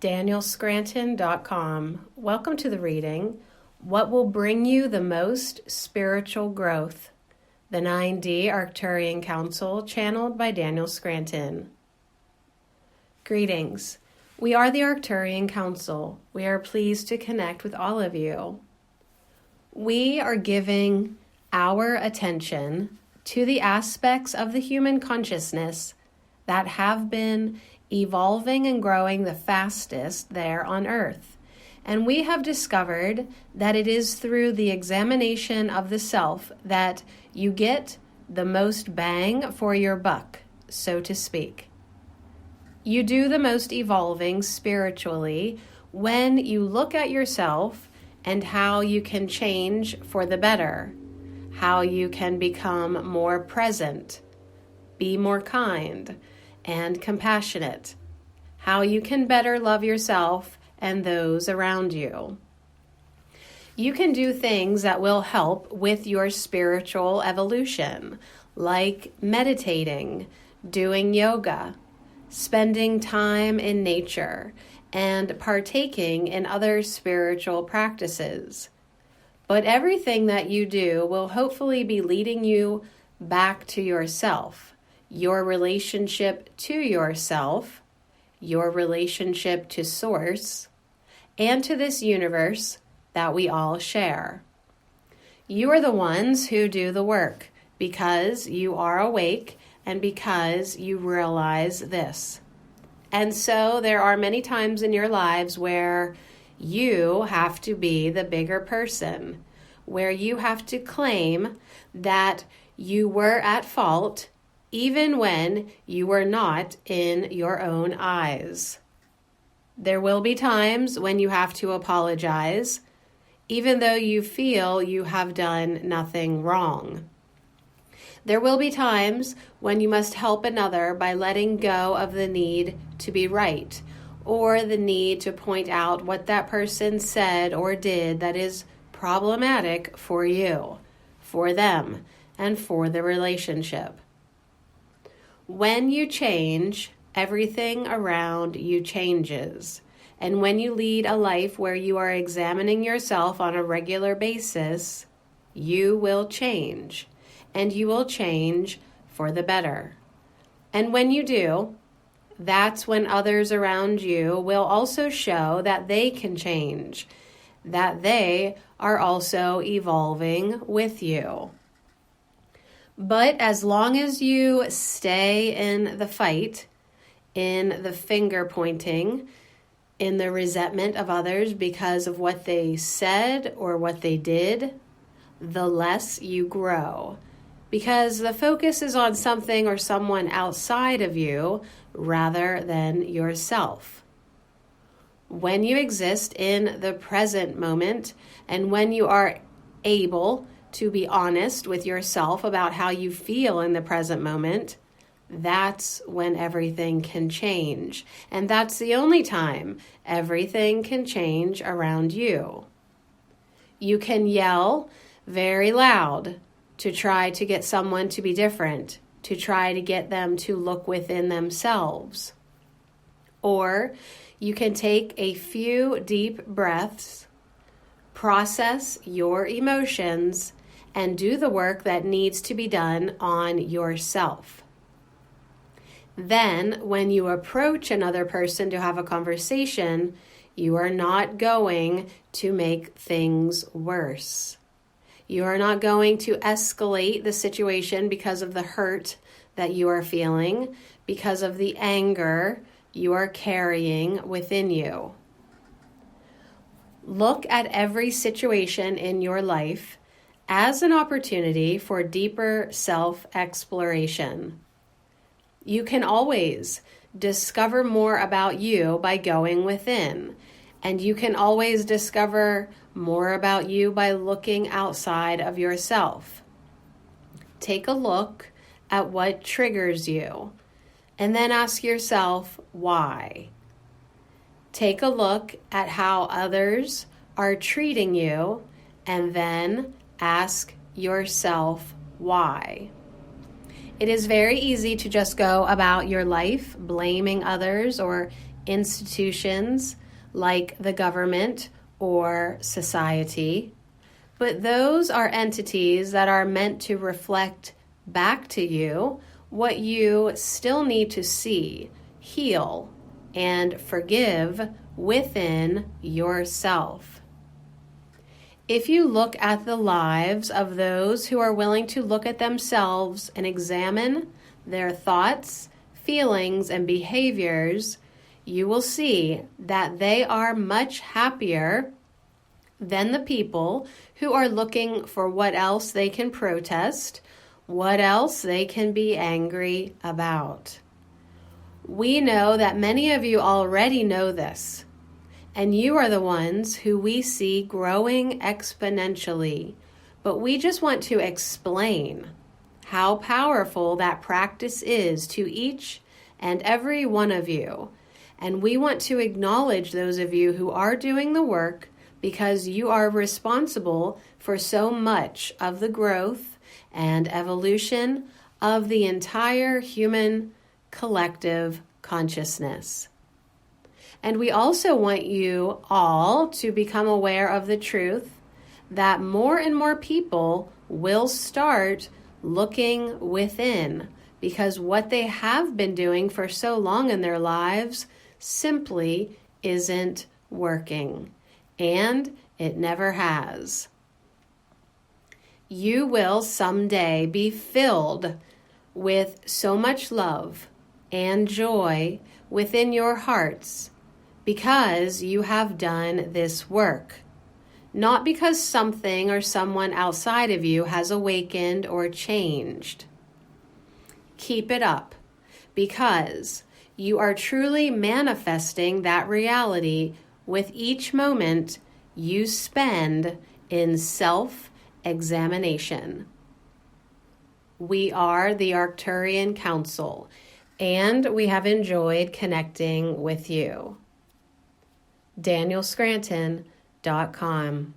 DanielScranton.com. Welcome to the reading, What Will Bring You the Most Spiritual Growth? The 9D Arcturian Council, channeled by Daniel Scranton. Greetings. We are the Arcturian Council. We are pleased to connect with all of you. We are giving our attention to the aspects of the human consciousness that have been evolving and growing the fastest there on Earth. And we have discovered that it is through the examination of the self that you get the most bang for your buck, so to speak. You do the most evolving spiritually when you look at yourself and how you can change for the better, how you can become more present, be more kind and compassionate, how you can better love yourself and those around you. You can do things that will help with your spiritual evolution, like meditating, doing yoga, spending time in nature, and partaking in other spiritual practices. But everything that you do will hopefully be leading you back to yourself, your relationship to yourself, your relationship to Source, and to this universe that we all share. You are the ones who do the work because you are awake and because you realize this. And so there are many times in your lives where you have to be the bigger person, where you have to claim that you were at fault even when you were not in your own eyes. There will be times when you have to apologize, even though you feel you have done nothing wrong. There will be times when you must help another by letting go of the need to be right, or the need to point out what that person said or did that is problematic for you, for them, and for the relationship. When you change, everything around you changes. And when you lead a life where you are examining yourself on a regular basis, you will change. And you will change for the better. And when you do, that's when others around you will also show that they can change, that they are also evolving with you. But as long as you stay in the fight, in the finger pointing, in the resentment of others because of what they said or what they did, the less you grow. Because the focus is on something or someone outside of you rather than yourself. When you exist in the present moment and when you are able to be honest with yourself about how you feel in the present moment, that's when everything can change. And that's the only time everything can change around you. You can yell very loud to try to get someone to be different, to try to get them to look within themselves. Or you can take a few deep breaths, process your emotions, and do the work that needs to be done on yourself. Then, when you approach another person to have a conversation, you are not going to make things worse. You are not going to escalate the situation because of the hurt that you are feeling, because of the anger you are carrying within you. Look at every situation in your life as an opportunity for deeper self-exploration. You can always discover more about you by going within, and you can always discover more about you by looking outside of yourself. Take a look at what triggers you, and then ask yourself why. Take a look at how others are treating you, and then ask yourself why. It is very easy to just go about your life blaming others or institutions like the government or society, but those are entities that are meant to reflect back to you what you still need to see, heal, and forgive within yourself. If you look at the lives of those who are willing to look at themselves and examine their thoughts, feelings, and behaviors, you will see that they are much happier than the people who are looking for what else they can protest, what else they can be angry about. We know that many of you already know this, and you are the ones who we see growing exponentially, but we just want to explain how powerful that practice is to each and every one of you. And we want to acknowledge those of you who are doing the work because you are responsible for so much of the growth and evolution of the entire human collective consciousness. And we also want you all to become aware of the truth that more and more people will start looking within, because what they have been doing for so long in their lives simply isn't working, and it never has. You will someday be filled with so much love and joy within your hearts because you have done this work, not because something or someone outside of you has awakened or changed. Keep it up, because you are truly manifesting that reality with each moment you spend in self-examination. We are the Arcturian Council, and we have enjoyed connecting with you. DanielScranton.com